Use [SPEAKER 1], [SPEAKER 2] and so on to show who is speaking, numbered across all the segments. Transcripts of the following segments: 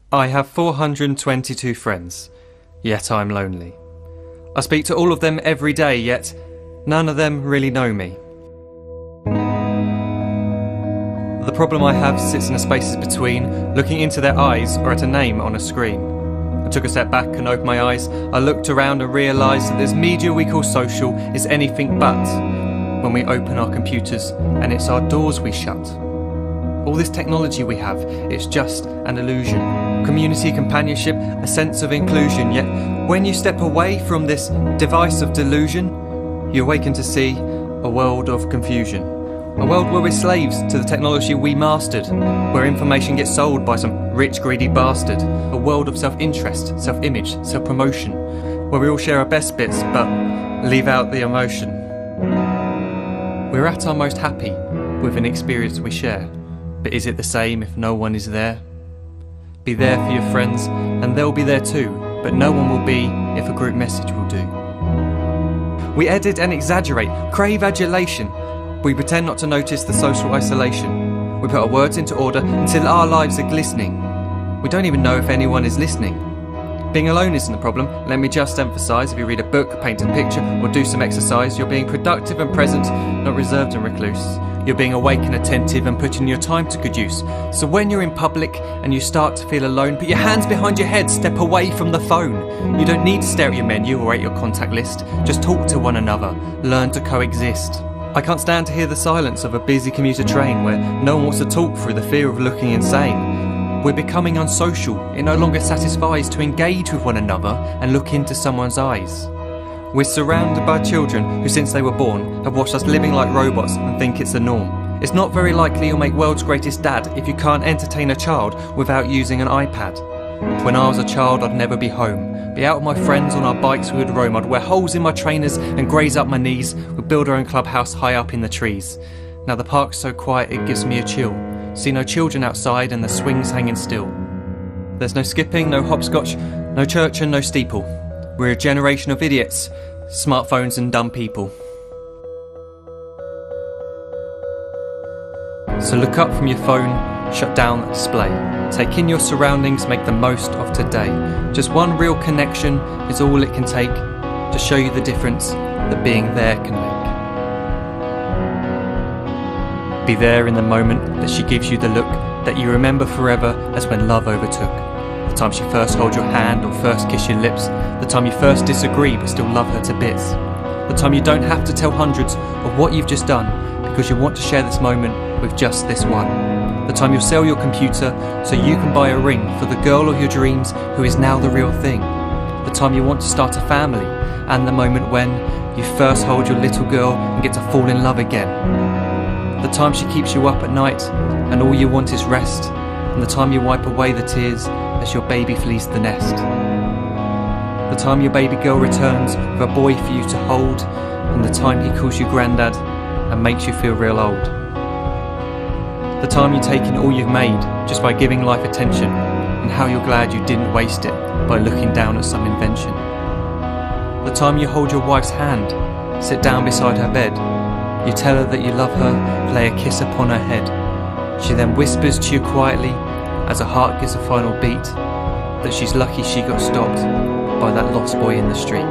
[SPEAKER 1] I have 422 friends, yet I'm lonely. I speak to all of them every day, yet none of them really know me. The problem I have sits in the spaces between looking into their eyes or at a name on a screen. I took a step back and opened my eyes. I looked around and realised that this media we call social is anything but when we open our computers, and it's our doors we shut. All this technology we have, it's just an illusion. Community, companionship, a sense of inclusion. Yet when you step away from this device of delusion, you awaken to see a world of confusion. A world where we're slaves to the technology we mastered, where information gets sold by some rich, greedy bastard. A world of self-interest, self-image, self-promotion, where we all share our best bits but leave out the emotion. We're at our most happy with an experience we share. But is it the same if no one is there? Be there for your friends, and they'll be there too, but no one will be if a group message will do. We edit and exaggerate, crave adulation. We pretend not to notice the social isolation. We put our words into order until our lives are glistening. We don't even know if anyone is listening. Being alone isn't the problem. Let me just emphasise, if you read a book, paint a picture, or do some exercise, you're being productive and present, not reserved and recluse. You're being awake and attentive and putting your time to good use. So when you're in public and you start to feel alone, put your hands behind your head, step away from the phone. You don't need to stare at your menu or at your contact list. Just talk to one another. Learn to coexist. I can't stand to hear the silence of a busy commuter train where no one wants to talk through the fear of looking insane. We're becoming unsocial. It no longer satisfies to engage with one another and look into someone's eyes. We're surrounded by children who, since they were born, have watched us living like robots and think it's the norm. It's not very likely you'll make world's greatest dad if you can't entertain a child without using an iPad. When I was a child, I'd never be home. Be out with my friends on our bikes we would roam. I'd wear holes in my trainers and graze up my knees. We'd build our own clubhouse high up in the trees. Now the park's so quiet it gives me a chill. See no children outside and the swings hanging still. There's no skipping, no hopscotch, no church and no steeple. We're a generation of idiots, smartphones and dumb people. So look up from your phone, shut down the display. Take in your surroundings, make the most of today. Just one real connection is all it can take to show you the difference that being there can make. Be there in the moment that she gives you the look that you remember forever as when love overtook. The time she first holds your hand or first kiss your lips. The time you first disagree but still love her to bits. The time you don't have to tell hundreds of what you've just done because you want to share this moment with just this one. The time you'll sell your computer so you can buy a ring for the girl of your dreams who is now the real thing. The time you want to start a family, and the moment when you first hold your little girl and get to fall in love again. The time she keeps you up at night and all you want is rest, and the time you wipe away the tears as your baby flees the nest. The time your baby girl returns with a boy for you to hold, and the time he calls you granddad and makes you feel real old. The time you take in all you've made just by giving life attention, and how you're glad you didn't waste it by looking down at some invention. The time you hold your wife's hand, sit down beside her bed, you tell her that you love her, lay a kiss upon her head. She then whispers to you quietly as her heart gives a final beat that she's lucky she got stopped by that lost boy in the street.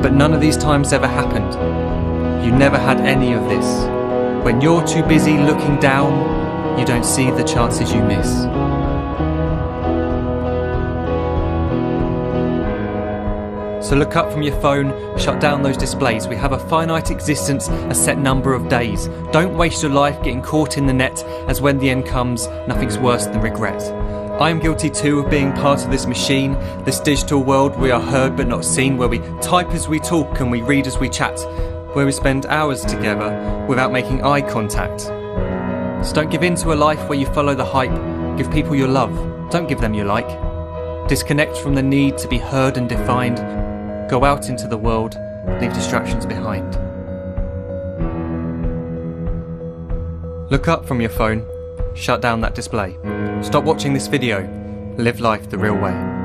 [SPEAKER 1] But none of these times ever happened. You never had any of this. When you're too busy looking down, you don't see the chances you miss. So look up from your phone, shut down those displays. We have a finite existence, a set number of days. Don't waste your life getting caught in the net, as when the end comes, nothing's worse than regret. I am guilty too of being part of this machine, this digital world we are heard but not seen, where we type as we talk and we read as we chat, where we spend hours together without making eye contact. So don't give in to a life where you follow the hype. Give people your love, don't give them your like. Disconnect from the need to be heard and defined. Go out into the world, leave distractions behind. Look up from your phone, shut down that display. Stop watching this video, live life the real way.